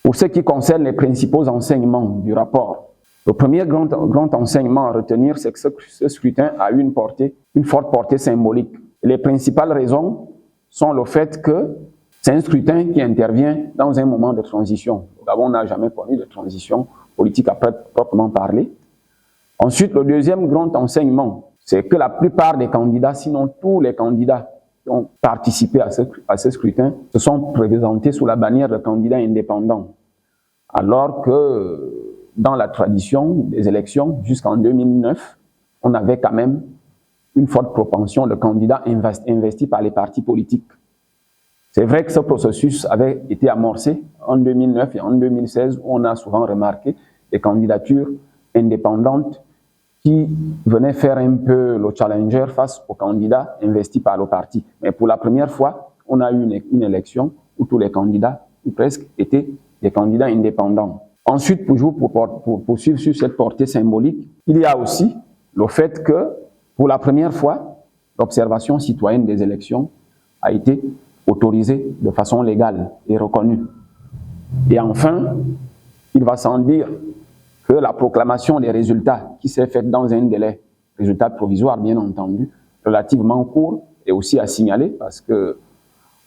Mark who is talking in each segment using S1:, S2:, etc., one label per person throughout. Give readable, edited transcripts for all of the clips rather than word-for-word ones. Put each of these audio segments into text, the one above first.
S1: Pour ce qui concerne les principaux enseignements du rapport, le premier grand enseignement à retenir, c'est que ce scrutin a eu une forte portée symbolique. Les principales raisons sont le fait que c'est un scrutin qui intervient dans un moment de transition. Le Gabon n'a jamais connu de transition politique à proprement parler. Ensuite, le deuxième grand enseignement, c'est que la plupart des candidats, sinon tous les candidats qui ont participé à ce scrutin, se sont présentés sous la bannière de candidats indépendants. Alors que dans la tradition des élections, jusqu'en 2009, on avait quand même une forte propension de candidats investis par les partis politiques. C'est vrai que ce processus avait été amorcé en 2009 et en 2016, où on a souvent remarqué des candidatures indépendantes qui venaient faire un peu le challenger face aux candidats investis par le parti. Mais pour la première fois, on a eu une élection où tous les candidats, ou presque, étaient des candidats indépendants. Ensuite, pour poursuivre sur cette portée symbolique, il y a aussi le fait que, pour la première fois, l'observation citoyenne des élections a été autorisée de façon légale et reconnue. Et enfin, il va sans dire que la proclamation des résultats qui s'est faite dans un délai, résultat provisoire bien entendu, relativement court, est aussi à signaler parce que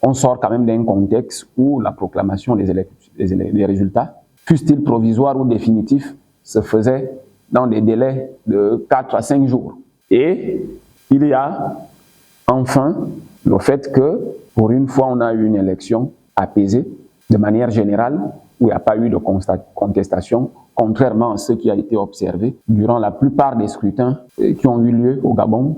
S1: on sort quand même d'un contexte où la proclamation des résultats, fussent-ils provisoires ou définitifs, se faisait dans des délais de 4 à 5 jours. Et il y a enfin le fait que, pour une fois, on a eu une élection apaisée, de manière générale, où il n'y a pas eu de contestation, contrairement à ce qui a été observé durant la plupart des scrutins qui ont eu lieu au Gabon.